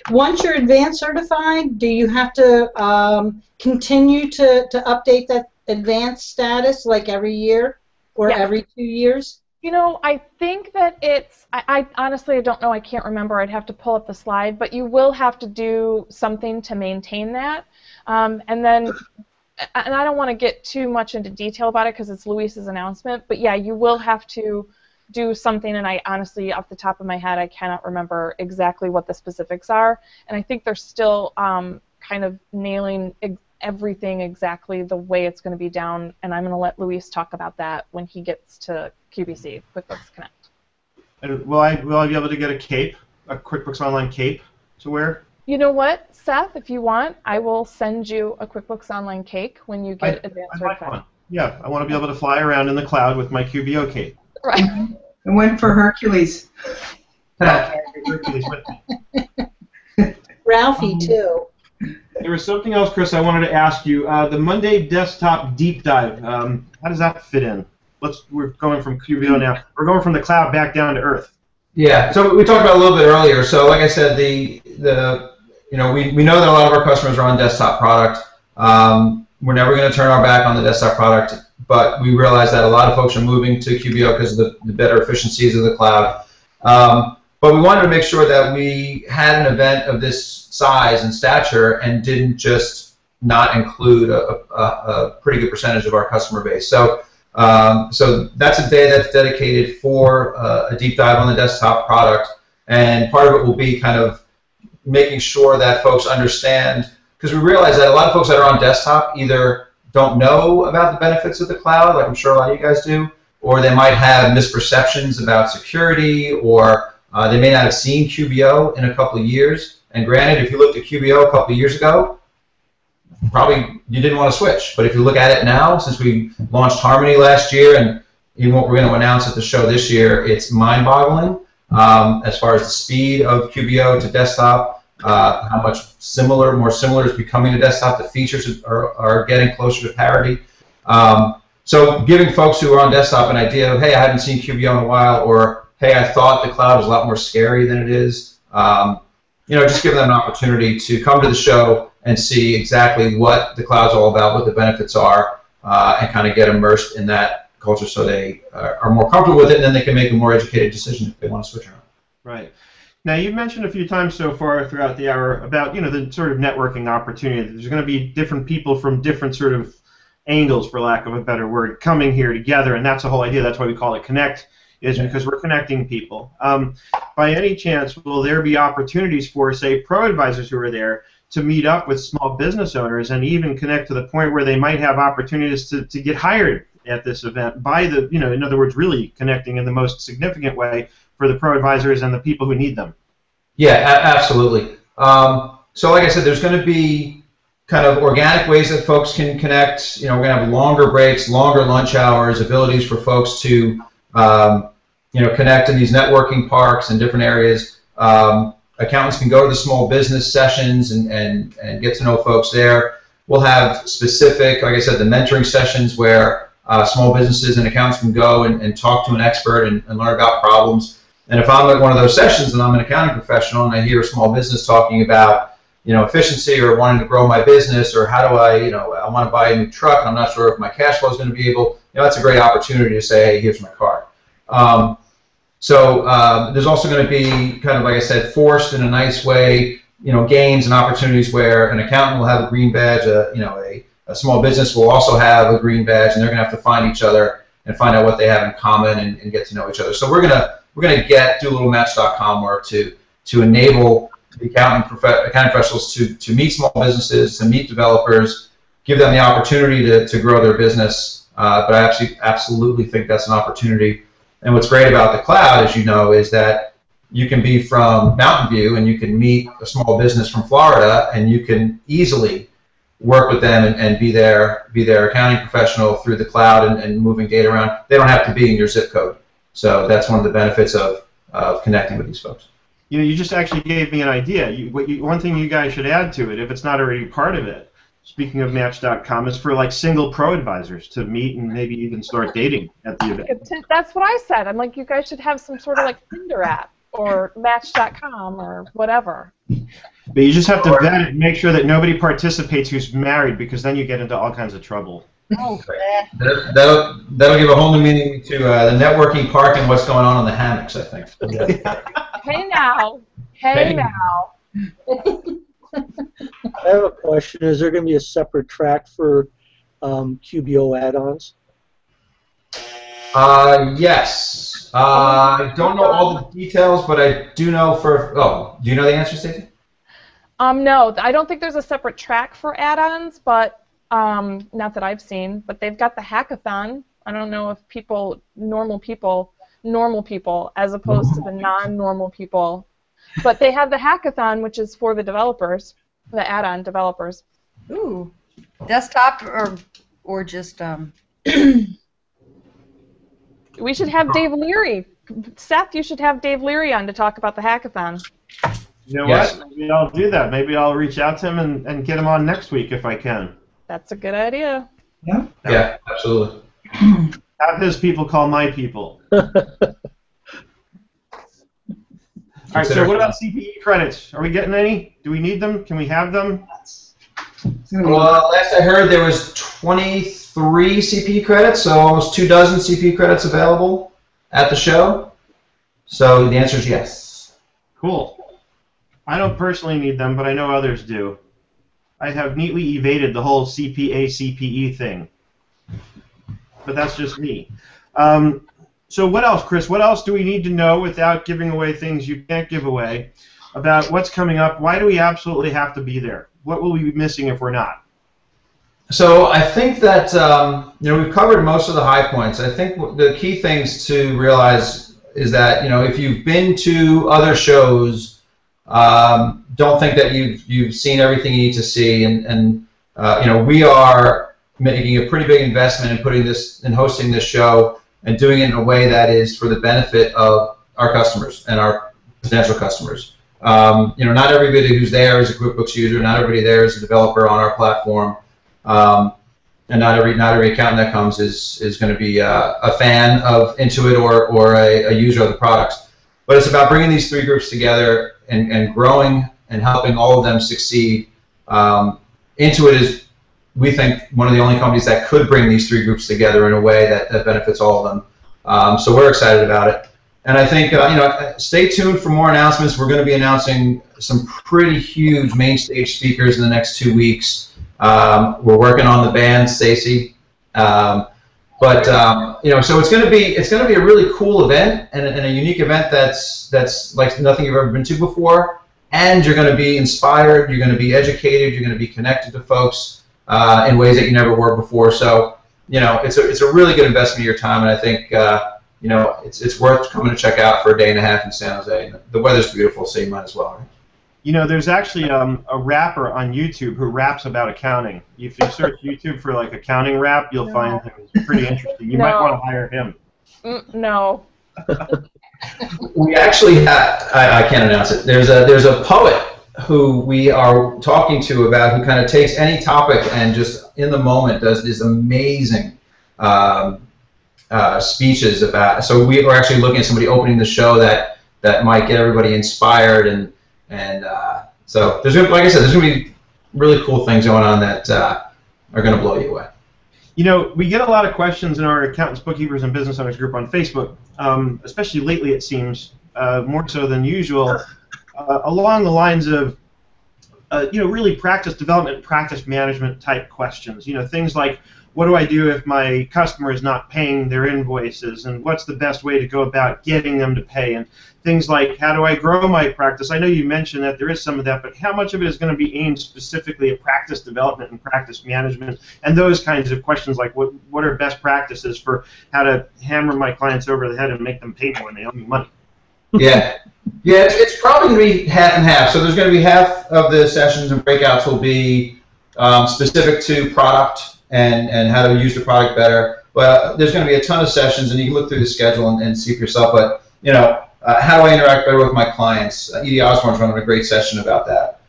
Once you're advanced certified, do you have to continue to update that advanced status like every year or every 2 years? I think that it's, I honestly, I don't know, I can't remember, I'd have to pull up the slide, but you will have to do something to maintain that. And I don't want to get too much into detail about it because it's Luis's announcement, but yeah, you will have to do something, and I honestly, off the top of my head, I cannot remember exactly what the specifics are, and I think they're still kind of nailing everything exactly the way it's going to be down, and I'm going to let Luis talk about that when he gets to QBC, QuickBooks Connect. And will I be able to get a cape, a QuickBooks Online cape to wear? You know what, Seth? If you want, I will send you a QuickBooks Online cake when you get advanced certified. Yeah, I want to be able to fly around in the cloud with my QBO cape. Right. And one for Hercules. Hercules with me. Ralphie, too. There was something else, Chris, I wanted to ask you. The Monday desktop deep dive, how does that fit in? We're going from QBO now. We're going from the cloud back down to earth. Yeah, so we talked about it a little bit earlier. So like I said, we know that a lot of our customers are on desktop product. We're never going to turn our back on the desktop product, but we realize that a lot of folks are moving to QBO because of the better efficiencies of the cloud. But we wanted to make sure that we had an event of this size and stature and didn't just not include a pretty good percentage of our customer base. So that's a day that's dedicated for a deep dive on the desktop product, and part of it will be kind of making sure that folks understand, because we realize that a lot of folks that are on desktop either don't know about the benefits of the cloud, like I'm sure a lot of you guys do, or they might have misperceptions about security, or they may not have seen QBO in a couple of years. And granted, if you looked at QBO a couple of years ago, probably you didn't want to switch. But if you look at it now, since we launched Harmony last year, and even what we're going to announce at the show this year, it's mind-boggling as far as the speed of QBO to desktop, how much more similar is becoming to desktop. The features are getting closer to parity. So giving folks who are on desktop an idea of, hey, I haven't seen QBO in a while, or hey, I thought the cloud was a lot more scary than it is. Just give them an opportunity to come to the show and see exactly what the cloud's all about, what the benefits are, and kind of get immersed in that culture so they are more comfortable with it, and then they can make a more educated decision if they want to switch around. Right. Now, you've mentioned a few times so far throughout the hour about, the sort of networking opportunity. There's going to be different people from different sort of angles, for lack of a better word, coming here together, and that's the whole idea. That's why we call it Connect, is because we're connecting people. By any chance, will there be opportunities for, say, ProAdvisors who are there to meet up with small business owners and even connect to the point where they might have opportunities to get hired at this event by the, in other words, really connecting in the most significant way for the ProAdvisors and the people who need them? Yeah, absolutely. So like I said, there's going to be kind of organic ways that folks can connect. We're going to have longer breaks, longer lunch hours, abilities for folks to connect in these networking parks and different areas. Accountants can go to the small business sessions and get to know folks there. We'll have specific, like I said, the mentoring sessions where small businesses and accountants can go and talk to an expert and learn about problems. And if I'm at one of those sessions and I'm an accounting professional and I hear a small business talking about, efficiency or wanting to grow my business, or how do I want to buy a new truck and I'm not sure if my cash flow is going to be able, that's a great opportunity to say, hey, here's my card. So there's also going to be kind of, like I said, forced in a nice way, games and opportunities where an accountant will have a green badge, a small business will also have a green badge, and they're going to have to find each other and find out what they have in common and get to know each other. So we're going to do a little Match.com work to enable the accounting professionals to meet small businesses, to meet developers, give them the opportunity to grow their business. But I absolutely think that's an opportunity. And what's great about the cloud, as you know, is that you can be from Mountain View and you can meet a small business from Florida, and you can easily work with them and be their accounting professional through the cloud and moving data around. They don't have to be in your zip code. So that's one of the benefits of connecting with these folks. You just actually gave me an idea. One thing you guys should add to it, if it's not already part of it, speaking of Match.com, is for like single ProAdvisors to meet and maybe even start dating at the event. That's what I said. I'm like, you guys should have some sort of like Tinder app or Match.com or whatever. But you just have to vet it and make sure that nobody participates who's married, because then you get into all kinds of trouble. Oh, that'll give a whole new meaning to the networking park and what's going on in the hammocks, I think. Hey now. I have a question. Is there going to be a separate track for QBO add-ons? Yes. I don't know all the details, but I do know do you know the answer, Stacey? No, I don't think there's a separate track for add-ons, but not that I've seen. But they've got the hackathon. I don't know if normal people, as opposed to the non-normal people. But they have the hackathon, which is for the developers, the add-on developers. Ooh, desktop or just We should have Dave Leary. Seth, you should have Dave Leary on to talk about the hackathon. You know Yes. what? Maybe I'll do that. Maybe I'll reach out to him and get him on next week if I can. That's a good idea. Yeah. Yeah, absolutely. Have his people call my people. All right, so what about CPE credits? Are we getting any? Do we need them? Can we have them? Well, last I heard there was 23 CPE credits, so almost 24 CPE credits available at the show. So the answer is yes. Cool. I don't personally need them, but I know others do. I have neatly evaded the whole CPA, CPE thing. But that's just me. So what else, Chris? What else do we need to know without giving away things you can't give away about what's coming up? Why do we absolutely have to be there? What will we be missing if we're not? So I think that we've covered most of the high points. I think the key things to realize is that if you've been to other shows, don't think that you've seen everything you need to see, and we are making a pretty big investment in putting this and hosting this show and doing it in a way that is for the benefit of our customers and our potential customers. Not everybody who's there is a QuickBooks user. Not everybody there is a developer on our platform, and not every accountant that comes is going to be a fan of Intuit or a user of the products. But it's about bringing these three groups together and growing and helping all of them succeed. Intuit is, we think, one of the only companies that could bring these three groups together in a way that benefits all of them. So we're excited about it. And I think, stay tuned for more announcements. We're going to be announcing some pretty huge main stage speakers in the next 2 weeks. We're working on the band, Stacy. So it's going to be a really cool event and a unique event that's like nothing you've ever been to before. And you're going to be inspired. You're going to be educated. You're going to be connected to folks in ways that you never were before. So it's a really good investment of your time, and I think it's worth coming to check out for a day and a half in San Jose. The weather's beautiful, so you might as well. Right? There's actually a rapper on YouTube who raps about accounting. If you search YouTube for like accounting rap, you'll find him. It's pretty interesting. You might want to hire him. No. We actually have, I can't announce it. There's a poet who we are talking to about who kind of takes any topic and just in the moment does these amazing speeches about. So we are actually looking at somebody opening the show that might get everybody inspired and so there's, like I said, there's going to be really cool things going on that are going to blow you away. We get a lot of questions in our accountants, bookkeepers, and business owners group on Facebook, especially lately it seems, more so than usual, along the lines of, really practice development, practice management type questions. Things like, what do I do if my customer is not paying their invoices, and what's the best way to go about getting them to pay, and things like, how do I grow my practice? I know you mentioned that there is some of that, but how much of it is going to be aimed specifically at practice development and practice management, and those kinds of questions like, what are best practices for how to hammer my clients over the head and make them pay more when they owe me money? Yeah, it's probably going to be half and half. So there's going to be half of the sessions and breakouts will be specific to product and how to use the product better. But there's going to be a ton of sessions, and you can look through the schedule and see for yourself. But how do I interact better with my clients? Edie Osborne's running a great session about that.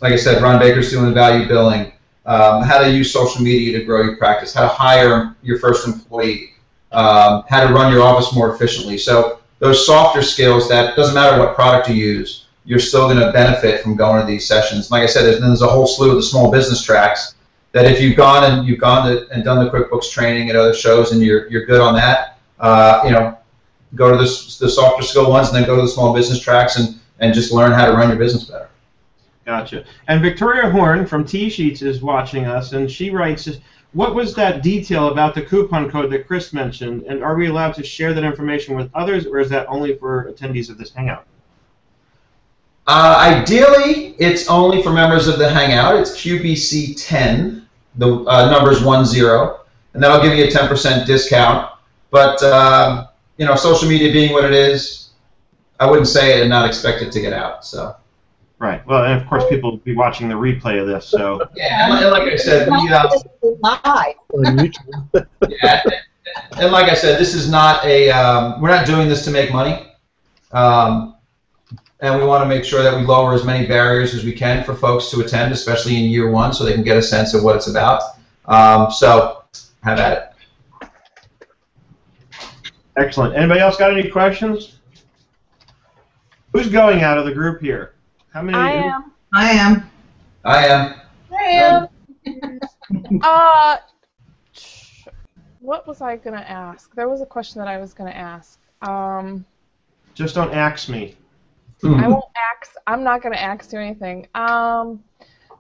Like I said, Ron Baker's doing value billing. How to use social media to grow your practice. How to hire your first employee. How to run your office more efficiently. So those softer skills that doesn't matter what product you use, you're still going to benefit from going to these sessions. Like I said, there's a whole slew of the small business tracks that if you've gone and done the QuickBooks training at other shows and you're good on that, go to the softer skill ones and then go to the small business tracks and just learn how to run your business better. Gotcha. And Victoria Horn from T-Sheets is watching us, and she writes, what was that detail about the coupon code that Chris mentioned, and are we allowed to share that information with others, or is that only for attendees of this Hangout? Ideally, it's only for members of the Hangout. It's QBC 10. The number is 10, and that'll give you a 10% discount. But you know, social media being what it is, I wouldn't say it and not expect it to get out. So. Right. Well, and of course, people will be watching the replay of this. So. Yeah, and like I said, we. Live. On YouTube. Yeah, and like I said, this is not a. We're not doing this to make money. And we want to make sure that we lower as many barriers as we can for folks to attend, especially in year one, so they can get a sense of what it's about. So, have at it. Excellent. Anybody else got any questions? Who's going out of the group here? How many? I am. I am. I am. I am. What was I going to ask? There was a question that I was going to ask. Just don't ax me. I won't ax. I'm not going to ax you anything.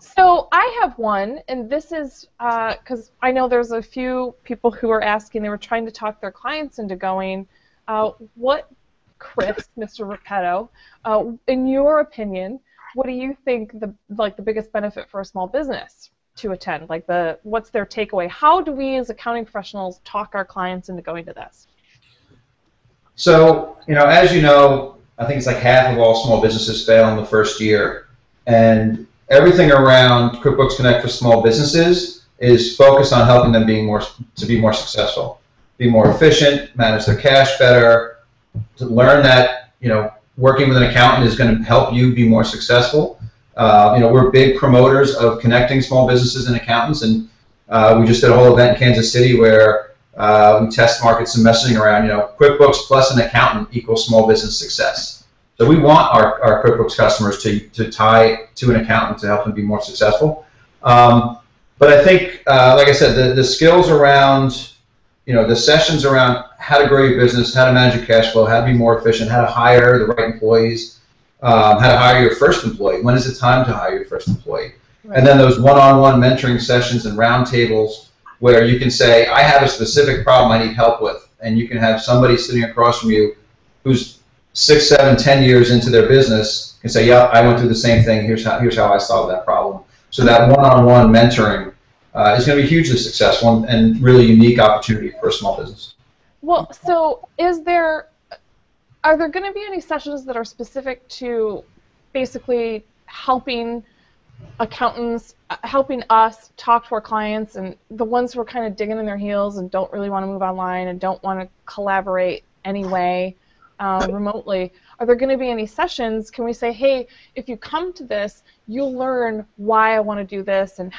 So I have one, and this is because I know there's a few people who are asking. They were trying to talk their clients into going. What, Chris, Mr. Repetto, in your opinion, what do you think the biggest benefit for a small business to attend? Like what's their takeaway? How do we as accounting professionals talk our clients into going to this? So, you know, as you know, I think it's like half of all small businesses fail in the first year. And everything around QuickBooks Connect for small businesses is focused on helping them be more successful, be more efficient, manage their cash better, to learn that, you know, working with an accountant is going to help you be more successful. You know, we're big promoters of connecting small businesses and accountants, and we just did a whole event in Kansas City where we test market some messaging around, you know, QuickBooks plus an accountant equals small business success. So we want our QuickBooks customers to tie to an accountant to help them be more successful. But I think, like I said, the skills around, you know, the sessions around how to grow your business, how to manage your cash flow, how to be more efficient, how to hire the right employees, how to hire your first employee. When is it time to hire your first employee? Right. And then those one-on-one mentoring sessions and roundtables where you can say, I have a specific problem I need help with, and you can have somebody sitting across from you who's 6, 7, 10 years into their business can say, yeah, I went through the same thing, here's how I solved that problem. So that one-on-one mentoring is going to be hugely successful and really unique opportunity for a small business. Well, so are there going to be any sessions that are specific to basically helping accountants, helping us talk to our clients, and the ones who are kind of digging in their heels and don't really want to move online and don't want to collaborate anyway remotely? Are there going to be any sessions? Can we say, hey, if you come to this, you'll learn why I want to do this and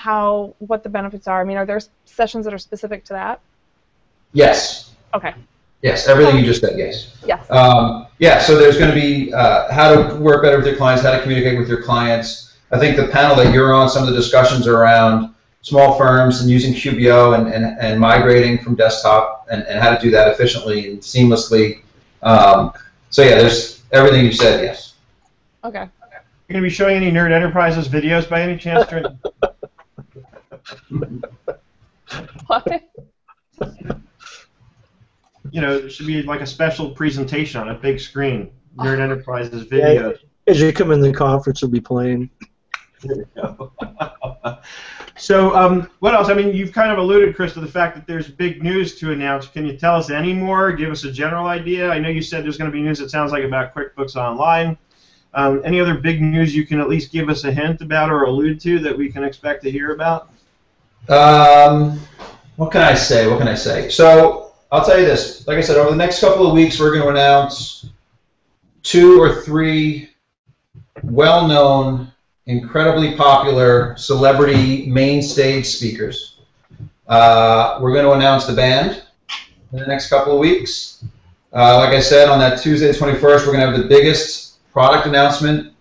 what the benefits are? I mean, are there sessions that are specific to that? Yes. Okay. Yes, everything you just said, yes. Yes. Yeah, so there's going to be how to work better with your clients, how to communicate with your clients. I think the panel that you're on, some of the discussions around small firms and using QBO and migrating from desktop and how to do that efficiently and seamlessly. So yeah, there's everything you said, yes. Okay. You're going to be showing any Nerd Enterprises videos by any chance? What? You know, there should be like a special presentation on a big screen. Nerd Enterprises videos. Yeah, as you come in the conference, we'll be playing. There we go. So, what else? I mean, you've kind of alluded, Chris, to the fact that there's big news to announce. Can you tell us any more? Give us a general idea. I know you said there's going to be news, it sounds like, about QuickBooks Online. Any other big news you can at least give us a hint about or allude to that we can expect to hear about? What can I say? What can I say? So, I'll tell you this. Like I said, over the next couple of weeks, we're going to announce 2 or 3 well-known, incredibly popular celebrity main stage speakers. We're going to announce the band in the next couple of weeks. Like I said, on that Tuesday the 21st, we're going to have the biggest product announcement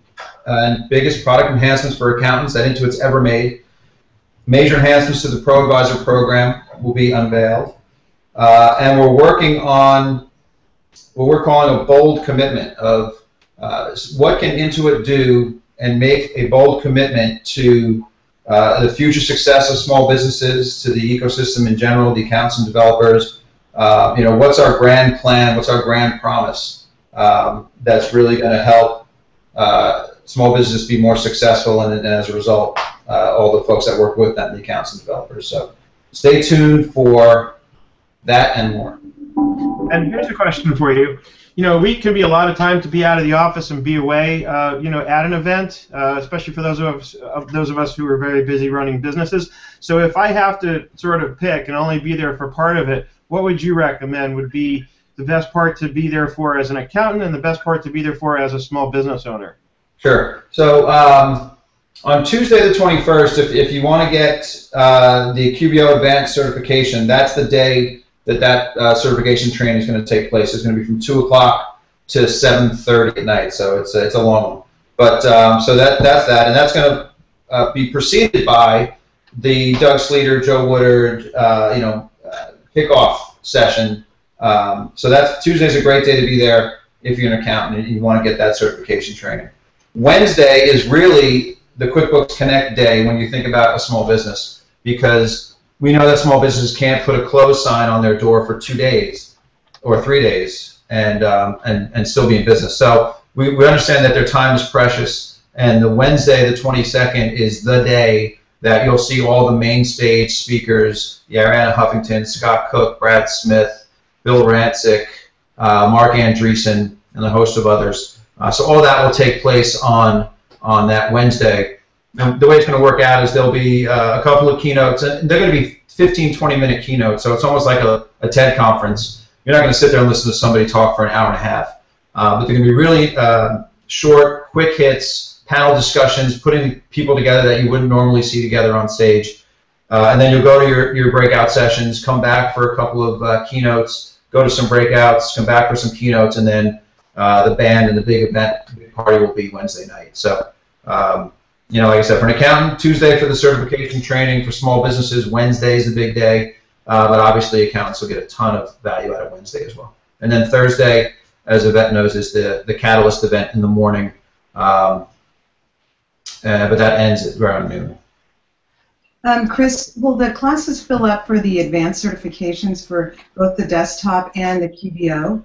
and biggest product enhancements for accountants that Intuit's ever made. Major enhancements to the ProAdvisor program will be unveiled. And we're working on what we're calling a bold commitment of what can Intuit do and make a bold commitment to the future success of small businesses, to the ecosystem in general, the accountants and developers. You know, what's our grand plan? What's our grand promise that's really going to help small business be more successful, and as a result, all the folks that work with them, the accountants and developers. So stay tuned for that and more. And here's a question for you. You know, a week can be a lot of time to be out of the office and be away, you know, at an event, especially for those of us who are very busy running businesses. So if I have to sort of pick and only be there for part of it, what would you recommend would be the best part to be there for as an accountant and the best part to be there for as a small business owner? Sure. So on Tuesday the 21st, if you want to get the QBO Advanced certification, that's the day that certification training is going to take place. It's going to be from 2 o'clock to 7:30 at night, so it's a long one. But so that's that, and that's going to be preceded by the Doug Sleater, Joe Woodard, kickoff session. So that's Tuesday's a great day to be there if you're an accountant and you want to get that certification training. Wednesday is really the QuickBooks Connect day when you think about a small business, because we know that small businesses can't put a close sign on their door for 2 days or 3 days and still be in business. So we understand that their time is precious, and the Wednesday, the 22nd, is the day that you'll see all the main stage speakers: Arianna Huffington, Scott Cook, Brad Smith, Bill Rancic, Mark Andreessen, and a host of others. So all that will take place on that Wednesday. And the way it's going to work out is there'll be a couple of keynotes, and they're going to be 15, 20-minute keynotes, so it's almost like a TED conference. You're not going to sit there and listen to somebody talk for an hour and a half. But they're going to be really short, quick hits, panel discussions, putting people together that you wouldn't normally see together on stage. And then you'll go to your breakout sessions, come back for a couple of keynotes, go to some breakouts, come back for some keynotes, and then the band and the big event party will be Wednesday night. So, like I said, for an accountant, Tuesday for the certification training. For small businesses, Wednesday is the big day. But obviously, accountants will get a ton of value out of Wednesday as well. And then Thursday, as Yvette knows, is the Catalyst event in the morning. But that ends at around noon. Chris, will the classes fill up for the advanced certifications for both the desktop and the QBO?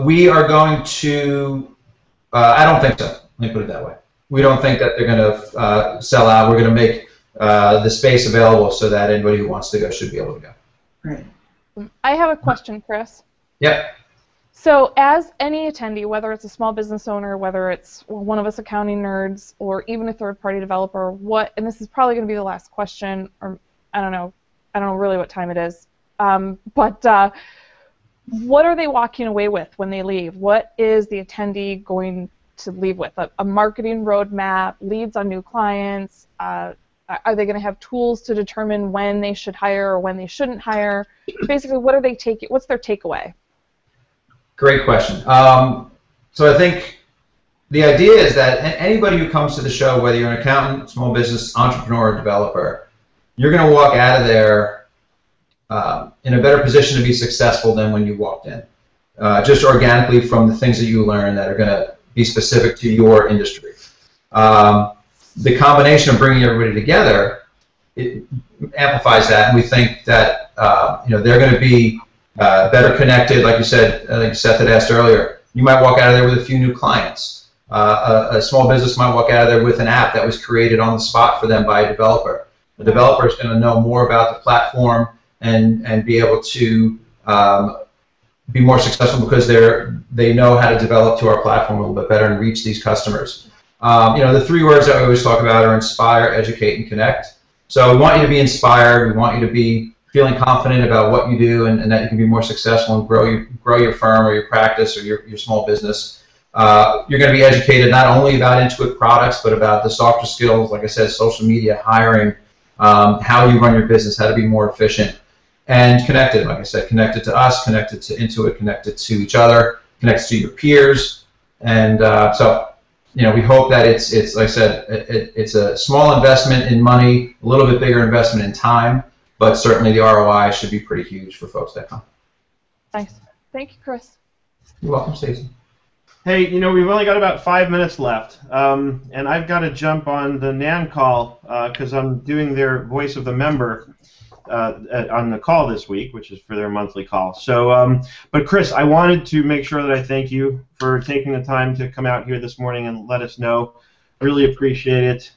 We are going to, I don't think so. Let me put it that way. We don't think that they're going to sell out. We're going to make the space available so that anybody who wants to go should be able to go. Right. I have a question, Chris. Yep. So as any attendee, whether it's a small business owner, whether it's one of us accounting nerds, or even a third-party developer, and this is probably going to be the last question, or I don't know really what time it is, but what are they walking away with when they leave? What is the attendee going to leave with? A marketing roadmap, leads on new clients? Are they going to have tools to determine when they should hire or when they shouldn't hire? Basically, what are they taking? What's their takeaway? Great question. So I think the idea is that anybody who comes to the show, whether you're an accountant, small business, entrepreneur, or developer, you're going to walk out of there in a better position to be successful than when you walked in, just organically from the things that you learn that are going to be specific to your industry. The combination of bringing everybody together, it amplifies that, and we think that they're going to be better connected. Like you said, I think Seth had asked earlier, you might walk out of there with a few new clients. A small business might walk out of there with an app that was created on the spot for them by a developer. The developer is going to know more about the platform and be able to be more successful because they know how to develop to our platform a little bit better and reach these customers. The three words that we always talk about are inspire, educate, and connect. So we want you to be inspired. We want you to be feeling confident about what you do and that you can be more successful and grow your firm or your practice or your small business. You're going to be educated not only about Intuit products, but about the softer skills, like I said, social media, hiring, how you run your business, how to be more efficient, and connected, like I said, connected to us, connected to Intuit, connected to each other, connected to your peers. And so we hope that it's like I said, it's a small investment in money, a little bit bigger investment in time, but certainly the ROI should be pretty huge for folks that come. Thanks. Thank you, Chris. You're welcome, Stacey. Hey, we've only got about 5 minutes left, and I've got to jump on the NAN call because I'm doing their voice of the member. on the call this week, which is for their monthly call. So, but Chris, I wanted to make sure that I thank you for taking the time to come out here this morning and let us know. Really appreciate it.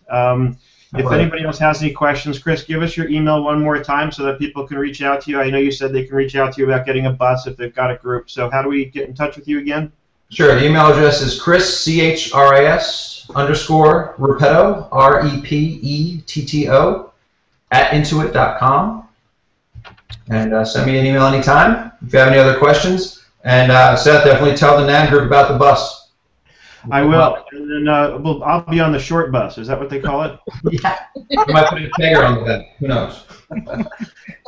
If anybody else has any questions, Chris, give us your email one more time so that people can reach out to you. I know you said they can reach out to you about getting a bus if they've got a group. So how do we get in touch with you again? Sure. The email address is Chris, CHRIS _Repetto, REPETTO, @intuit.com. And send me an email anytime if you have any other questions. And Seth, definitely tell the NAN group about the bus. I will, and then I'll be on the short bus. Is that what they call it? Yeah. You might put a tagger on the back. Who knows?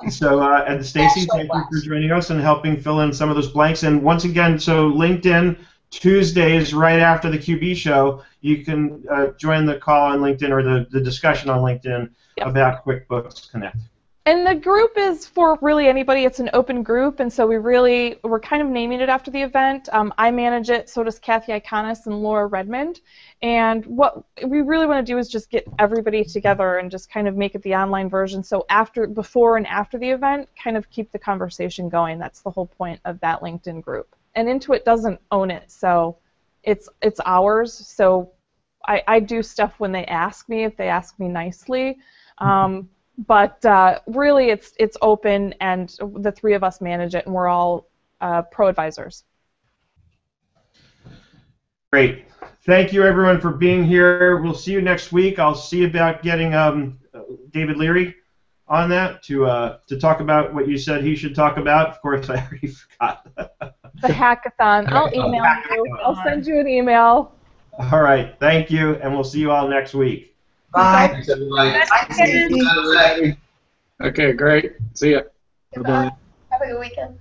So, and Stacy, thank you for joining us and helping fill in some of those blanks. And once again, so LinkedIn, Tuesdays right after the QB show, you can join the call on LinkedIn or the discussion on LinkedIn about QuickBooks Connect. And the group is for really anybody. It's an open group, and so we're kind of naming it after the event. I manage it, so does Kathy Iconis and Laura Redmond. And what we really want to do is just get everybody together and just kind of make it the online version. So before and after the event, kind of keep the conversation going. That's the whole point of that LinkedIn group. And Intuit doesn't own it, so it's ours. So I do stuff when they ask me, if they ask me nicely. But really, it's open, and the three of us manage it, and we're all ProAdvisors. Great. Thank you, everyone, for being here. We'll see you next week. I'll see about getting David Leary on that to talk about what you said he should talk about. Of course, I already forgot. The hackathon. I'll email you. I'll send you an email. All right. Thank you, and we'll see you all next week. Bye. Thanks, everybody. Bye. Okay, great. See ya. Bye-bye. Have a good weekend.